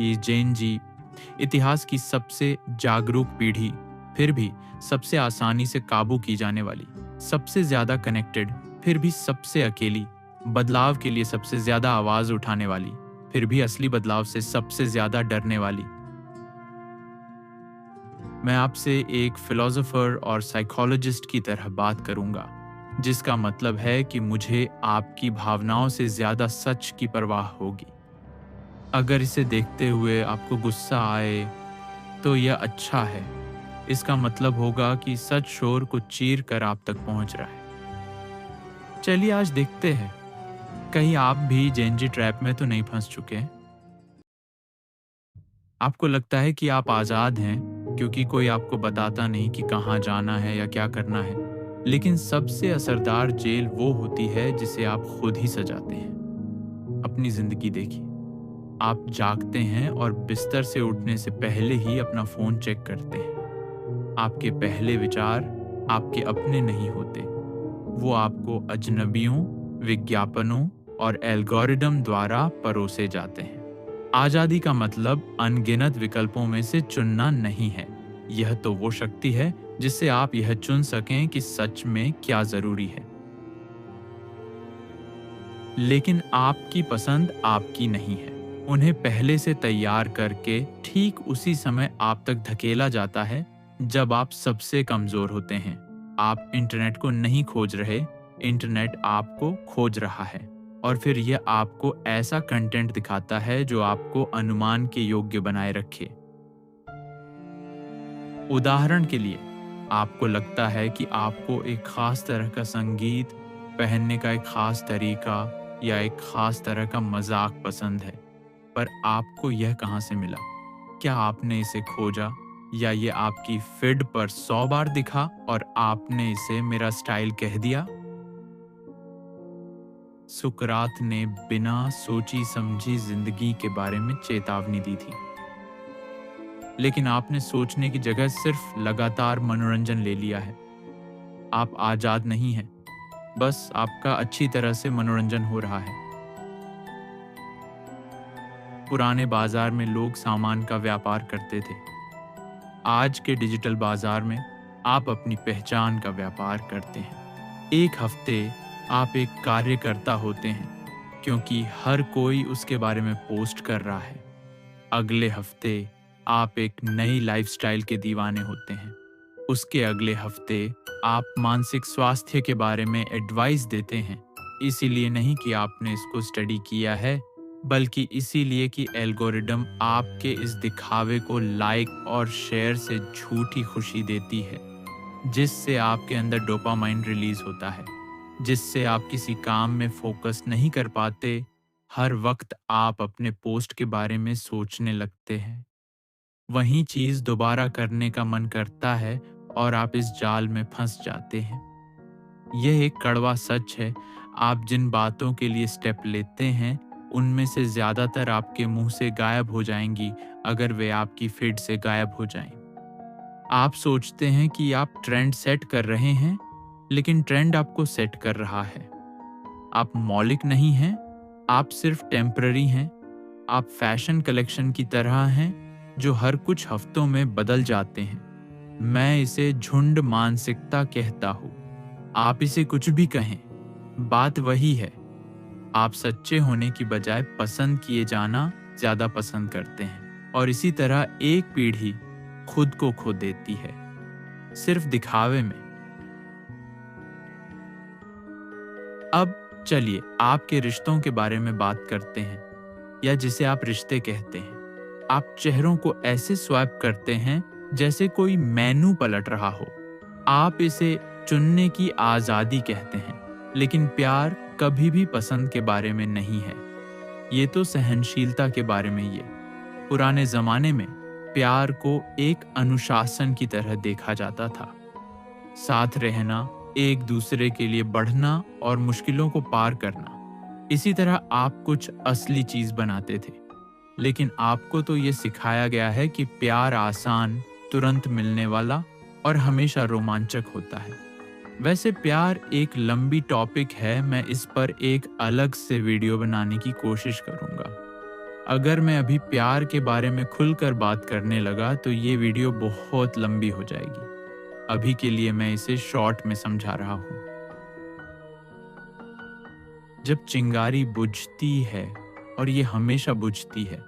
ये जेन जी, इतिहास की सबसे जागरूक पीढ़ी, फिर भी सबसे आसानी से काबू की जाने वाली, सबसे ज्यादा कनेक्टेड, फिर भी सबसे अकेली, बदलाव के लिए सबसे ज्यादा आवाज उठाने वाली, फिर भी असली बदलाव से सबसे ज्यादा डरने वाली। मैं आपसे एक फिलोसोफर और साइकोलॉजिस्ट की तरह बात करूंगा, जिसका मतलब है कि मुझे आपकी भावनाओं से ज्यादा सच की परवाह होगी। अगर इसे देखते हुए आपको गुस्सा आए तो यह अच्छा है। इसका मतलब होगा कि सच शोर को चीर कर आप तक पहुंच रहा है। चलिए आज देखते हैं, कहीं आप भी जेनजी ट्रैप में तो नहीं फंस चुके। आपको लगता है कि आप आज़ाद हैं क्योंकि कोई आपको बताता नहीं कि कहाँ जाना है या क्या करना है। लेकिन सबसे असरदार जेल वो होती है जिसे आप खुद ही सजाते हैं। अपनी जिंदगी देखिए, आप जागते हैं और बिस्तर से उठने से पहले ही अपना फोन चेक करते हैं। आपके पहले विचार आपके अपने नहीं होते, वो आपको अजनबियों, विज्ञापनों और एल्गोरिदम द्वारा परोसे जाते हैं। आजादी का मतलब अनगिनत विकल्पों में से चुनना नहीं है। यह तो वो शक्ति है जिससे आप यह चुन सकें कि सच में क्या जरूरी है। लेकिन आपकी पसंद आपकी नहीं है। उन्हें पहले से तैयार करके ठीक उसी समय आप तक धकेला जाता है जब आप सबसे कमजोर होते हैं। आप इंटरनेट को नहीं खोज रहे, इंटरनेट आपको खोज रहा है। और फिर यह आपको ऐसा कंटेंट दिखाता है जो आपको अनुमान के योग्य बनाए रखे। उदाहरण के लिए, आपको लगता है कि आपको एक खास तरह का संगीत, पहनने का एक खास तरीका या एक खास तरह का मजाक पसंद है, पर आपको यह कहां से मिला? क्या आपने इसे खोजा या ये आपकी फीड पर 100 बार दिखा और आपने इसे मेरा स्टाइल कह दिया? सुकरात ने बिना सोची समझी जिंदगी के बारे में चेतावनी दी थी, लेकिन आपने सोचने की जगह सिर्फ लगातार मनोरंजन ले लिया है। आप आजाद नहीं हैं, बस आपका अच्छी तरह से मनोरंजन हो रहा है। पुराने बाजार में लोग सामान का व्यापार करते थे। आज के डिजिटल बाजार में आप अपनी पहचान का व्यापार करते हैं। एक हफ्ते आप एक कार्यकर्ता होते हैं क्योंकि हर कोई उसके बारे में पोस्ट कर रहा है। अगले हफ्ते आप एक नई लाइफस्टाइल के दीवाने होते हैं। उसके अगले हफ्ते आप मानसिक स्वास्थ्य के बारे में एडवाइस देते हैं, इसीलिए नहीं कि आपने इसको स्टडी किया है, बल्कि इसीलिए कि एल्गोरिदम आपके इस दिखावे को लाइक और शेयर से झूठी खुशी देती है, जिससे आपके अंदर डोपामाइन रिलीज होता है, जिससे आप किसी काम में फोकस नहीं कर पाते। हर वक्त आप अपने पोस्ट के बारे में सोचने लगते हैं। वही चीज दोबारा करने का मन करता है और आप इस जाल में फंस जाते हैं। यह एक कड़वा सच है। आप जिन बातों के लिए स्टेप लेते हैं, उनमें से ज्यादातर आपके मुंह से गायब हो जाएंगी अगर वे आपकी फीड से गायब हो जाएं। आप सोचते हैं कि आप ट्रेंड सेट कर रहे हैं, लेकिन ट्रेंड आपको सेट कर रहा है। आप मौलिक नहीं हैं, आप सिर्फ टेम्पररी हैं। आप फैशन कलेक्शन की तरह हैं जो हर कुछ हफ्तों में बदल जाते हैं। मैं इसे झुंड मानसिकता कहता हूँ। आप इसे कुछ भी कहें, बात वही है। आप सच्चे होने की बजाय पसंद किए जाना ज्यादा पसंद करते हैं, और इसी तरह एक पीढ़ी खुद को खो देती है, सिर्फ दिखावे में। अब चलिए आपके रिश्तों के बारे में बात करते हैं, या जिसे आप रिश्ते कहते हैं। आप चेहरों को ऐसे स्वैप करते हैं जैसे कोई मेनू पलट रहा हो। आप इसे चुनने की आजादी कहते हैं, लेकिन प्यार कभी भी पसंद के बारे में नहीं है। ये तो सहनशीलता के बारे में। ये पुराने जमाने में प्यार को एक अनुशासन की तरह देखा जाता था। साथ रहना, एक दूसरे के लिए बढ़ना और मुश्किलों को पार करना, इसी तरह आप कुछ असली चीज बनाते थे। लेकिन आपको तो ये सिखाया गया है कि प्यार आसान, तुरंत मिलने वाला और हमेशा रोमांचक होता है। वैसे प्यार एक लंबी टॉपिक है, मैं इस पर एक अलग से वीडियो बनाने की कोशिश करूंगा। अगर मैं अभी प्यार के बारे में खुलकर बात करने लगा तो ये वीडियो बहुत लंबी हो जाएगी। अभी के लिए मैं इसे शॉर्ट में समझा रहा हूँ। जब चिंगारी बुझती है, और ये हमेशा बुझती है,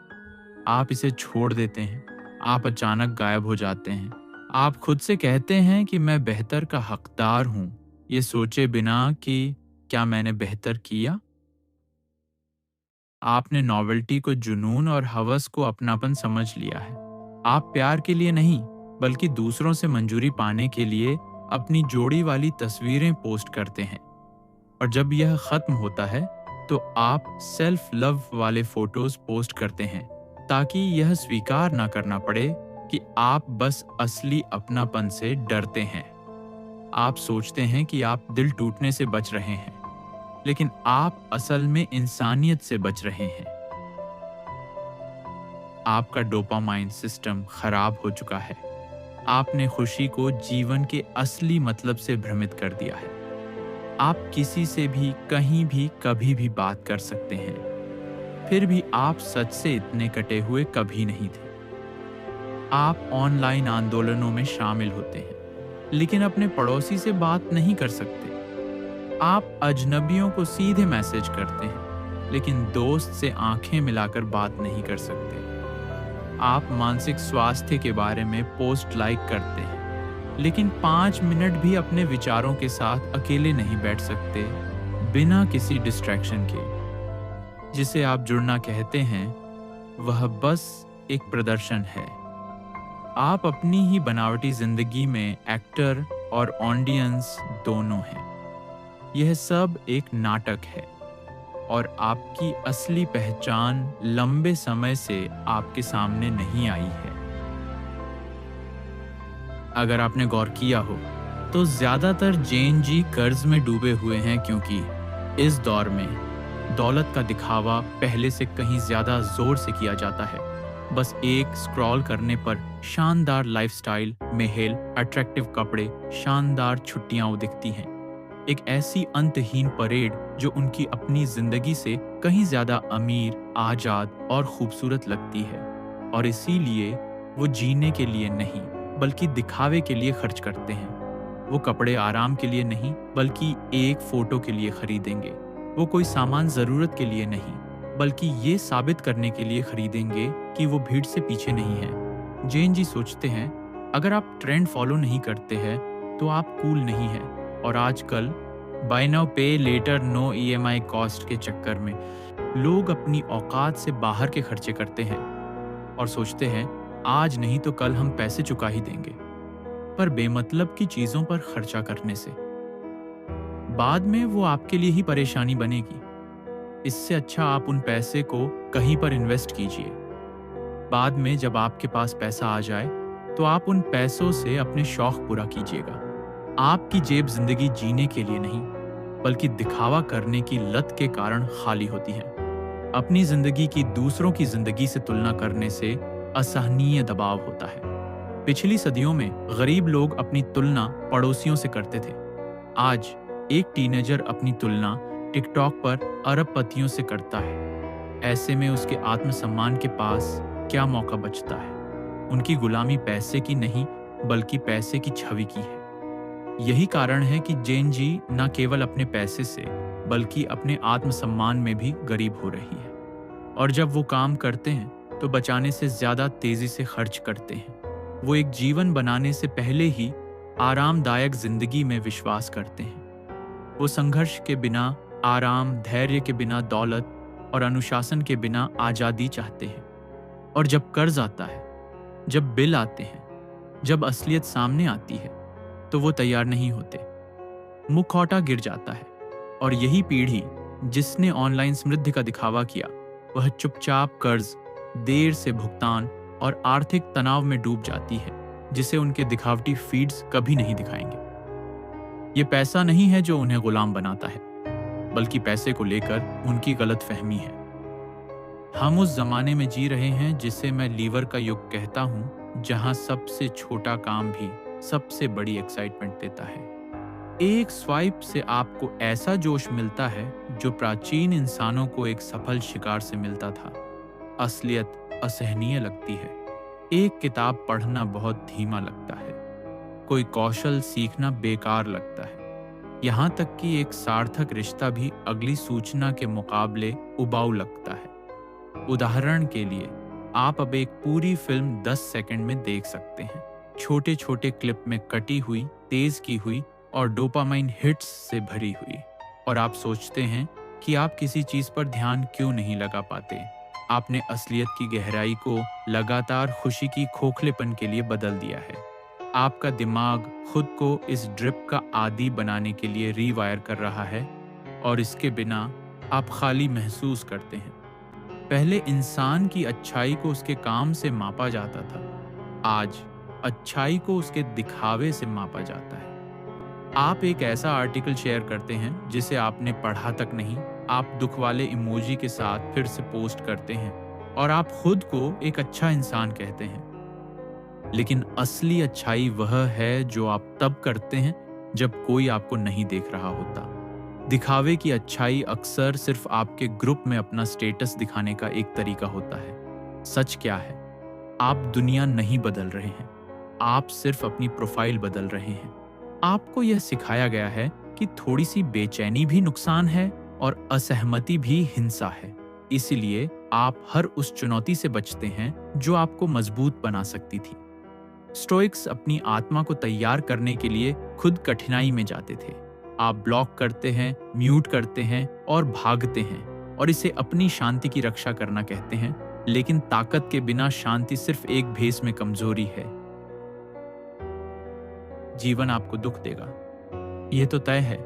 आप इसे छोड़ देते हैं, आप अचानक गायब हो जाते हैं। आप खुद से कहते हैं कि मैं बेहतर का हकदार हूं, ये सोचे बिना कि क्या मैंने बेहतर किया। आपने नॉवेल्टी को जुनून और हवस को अपनापन समझ लिया है। आप प्यार के लिए नहीं, बल्कि दूसरों से मंजूरी पाने के लिए अपनी जोड़ी वाली तस्वीरें पोस्ट करते हैं। और जब यह खत्म होता है तो आप सेल्फ लव वाले फोटोज पोस्ट करते हैं, ताकि यह स्वीकार ना करना पड़े कि आप बस असली अपनापन से डरते हैं। आप सोचते हैं कि आप दिल टूटने से बच रहे हैं, लेकिन आप असल में इंसानियत से बच रहे हैं। आपका डोपामाइन सिस्टम खराब हो चुका है। आपने खुशी को जीवन के असली मतलब से भ्रमित कर दिया है। आप किसी से भी कहीं भी कभी भी बात कर सकते हैं, फिर भी आप सच से इतने कटे हुए कभी नहीं थे। आप ऑनलाइन आंदोलनों में शामिल होते हैं, लेकिन अपने पड़ोसी से बात नहीं कर सकते। आप अजनबियों को सीधे मैसेज करते हैं, लेकिन दोस्त से आंखें मिलाकर बात नहीं कर सकते। आप मानसिक स्वास्थ्य के बारे में पोस्ट लाइक करते हैं, लेकिन 5 मिनट भी अपने विचारों के साथ अकेले नहीं बैठ सकते बिना किसी डिस्ट्रैक्शन के। जिसे आप जुड़ना कहते हैं, वह बस एक प्रदर्शन है। आप अपनी ही बनावटी जिंदगी में एक्टर और ऑडियंस दोनों हैं। यह सब एक नाटक है, और आपकी असली पहचान लंबे समय से आपके सामने नहीं आई है। अगर आपने गौर किया हो तो ज्यादातर जैन जी कर्ज में डूबे हुए हैं, क्योंकि इस दौर में दौलत का दिखावा पहले से कहीं ज्यादा जोर से किया जाता है। बस एक स्क्रॉल करने पर शानदार लाइफस्टाइल, महल, अट्रैक्टिव कपड़े, शानदार छुट्टियां दिखती हैं। एक ऐसी अंतहीन परेड जो उनकी अपनी जिंदगी से कहीं ज्यादा अमीर, आजाद और खूबसूरत लगती है। और इसीलिए वो जीने के लिए नहीं, बल्कि दिखावे के लिए खर्च करते हैं। वो कपड़े आराम के लिए नहीं, बल्कि एक फोटो के लिए खरीदेंगे। वो कोई सामान जरूरत के लिए नहीं, बल्कि ये साबित करने के लिए खरीदेंगे कि वो भीड़ से पीछे नहीं है। जैन जी सोचते हैं, अगर आप ट्रेंड फॉलो नहीं करते हैं तो आप कूल नहीं है। और आजकल बाय नाउ पे लेटर नो EMI कॉस्ट के चक्कर में लोग अपनी औकात से बाहर के खर्चे करते हैं और सोचते हैं आज नहीं तो कल हम पैसे चुका ही देंगे। पर बेमतलब की चीजों पर खर्चा करने से बाद में वो आपके लिए ही परेशानी बनेगी। इससे अच्छा आप उन पैसे को कहीं पर इन्वेस्ट कीजिए। बाद में जब आपके पास पैसा आ जाए तो आप उन पैसों से अपने शौक पूरा कीजिएगा। आपकी जेब जिंदगी जीने के लिए नहीं, बल्कि दिखावा करने की लत के कारण खाली होती है। अपनी जिंदगी की दूसरों की जिंदगी से तुलना करने से असहनीय दबाव होता है। पिछली सदियों में गरीब लोग अपनी तुलना पड़ोसियों से करते थे। आज एक टीनेजर अपनी तुलना टिकटॉक पर अरबपतियों से करता है। ऐसे में उसके आत्मसम्मान के पास क्या मौका बचता है? उनकी गुलामी पैसे की नहीं, बल्कि पैसे की छवि की है। यही कारण है कि जैन जी न केवल अपने पैसे से, बल्कि अपने आत्मसम्मान में भी गरीब हो रही है। और जब वो काम करते हैं तो बचाने से ज्यादा तेजी से खर्च करते हैं। वो एक जीवन बनाने से पहले ही आरामदायक जिंदगी में विश्वास करते हैं। वो संघर्ष के बिना आराम, धैर्य के बिना दौलत और अनुशासन के बिना आजादी चाहते हैं। और जब कर्ज आता है, जब बिल आते हैं, जब असलियत सामने आती है, तो वो तैयार नहीं होते। मुखौटा गिर जाता है। और यही पीढ़ी जिसने ऑनलाइन समृद्धि का दिखावा किया, वह चुपचाप कर्ज, देर से भुगतान और आर्थिक तनाव में डूब जाती है, जिसे उनके दिखावटी फीड्स कभी नहीं दिखाएंगे। ये पैसा नहीं है जो उन्हें गुलाम बनाता है, बल्कि पैसे को लेकर उनकी गलतफहमी है। हम उस जमाने में जी रहे हैं जिसे मैं लीवर का युग कहता हूं, जहां सबसे छोटा काम भी सबसे बड़ी एक्साइटमेंट देता है। एक स्वाइप से आपको ऐसा जोश मिलता है जो प्राचीन इंसानों को एक सफल शिकार से मिलता था। असलियत असहनीय लगती है। एक किताब पढ़ना बहुत धीमा लगता है। कोई कौशल सीखना बेकार लगता है। यहाँ तक कि एक सार्थक रिश्ता भी अगली सूचना के मुकाबले उबाऊ लगता है। उदाहरण के लिए, आप अब एक पूरी फिल्म 10 सेकंड में देख सकते हैं, छोटे छोटे क्लिप में कटी हुई, तेज की हुई और डोपामाइन हिट्स से भरी हुई, और आप सोचते हैं कि आप किसी चीज पर ध्यान क्यों नहीं लगा पाते। आपने असलियत की गहराई को लगातार खुशी की खोखलेपन के लिए बदल दिया है। आपका दिमाग खुद को इस ड्रिप का आदी बनाने के लिए रीवायर कर रहा है, और इसके बिना आप खाली महसूस करते हैं। पहले इंसान की अच्छाई को उसके काम से मापा जाता था, आज अच्छाई को उसके दिखावे से मापा जाता है। आप एक ऐसा आर्टिकल शेयर करते हैं जिसे आपने पढ़ा तक नहीं, आप दुख वाले इमोजी के साथ फिर से पोस्ट करते हैं, और आप खुद को एक अच्छा इंसान कहते हैं। लेकिन असली अच्छाई वह है जो आप तब करते हैं जब कोई आपको नहीं देख रहा होता। दिखावे की अच्छाई अक्सर सिर्फ आपके ग्रुप में अपना स्टेटस दिखाने का एक तरीका होता है। सच क्या है? आप दुनिया नहीं बदल रहे हैं, आप सिर्फ अपनी प्रोफाइल बदल रहे हैं। आपको यह सिखाया गया है कि थोड़ी सी बेचैनी भी नुकसान है और असहमति भी हिंसा है। इसीलिए आप हर उस चुनौती से बचते हैं जो आपको मजबूत बना सकती थी। स्टोइक्स अपनी आत्मा को तैयार करने के लिए खुद कठिनाई में जाते थे। आप ब्लॉक करते हैं, म्यूट करते हैं और भागते हैं, और इसे अपनी शांति की रक्षा करना कहते हैं। लेकिन ताकत के बिना शांति सिर्फ एक भेस में कमजोरी है। जीवन आपको दुख देगा, यह तो तय है।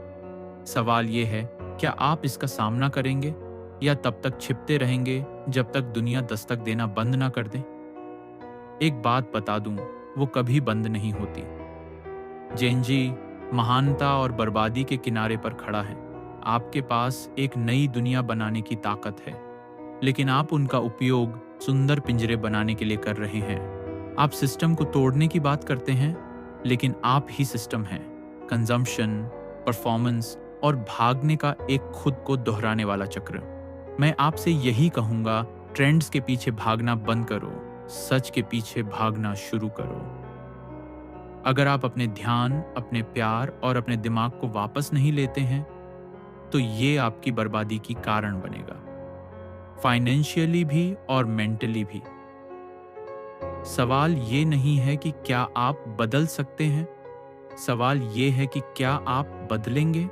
सवाल यह है, क्या आप इसका सामना करेंगे या तब तक छिपते रहेंगे जब तक दुनिया दस्तक देना बंद ना कर दे? एक बात बता दूं, वो कभी बंद नहीं होती। जेनजी महानता और बर्बादी के किनारे पर खड़ा है। आपके पास एक नई दुनिया बनाने की ताकत है, लेकिन आप उनका उपयोग सुंदर पिंजरे बनाने के लिए कर रहे हैं। आप सिस्टम को तोड़ने की बात करते हैं, लेकिन आप ही सिस्टम हैं। कंजम्पशन, परफॉर्मेंस और भागने का एक खुद को दोहराने वाला चक्र। मैं आपसे यही कहूंगा, ट्रेंड्स के पीछे भागना बंद करो, सच के पीछे भागना शुरू करो। अगर आप अपने ध्यान, अपने प्यार और अपने दिमाग को वापस नहीं लेते हैं, तो ये आपकी बर्बादी की कारण बनेगा, फाइनेंशियली भी और मेंटली भी। सवाल ये नहीं है कि क्या आप बदल सकते हैं, सवाल ये है कि क्या आप बदलेंगे।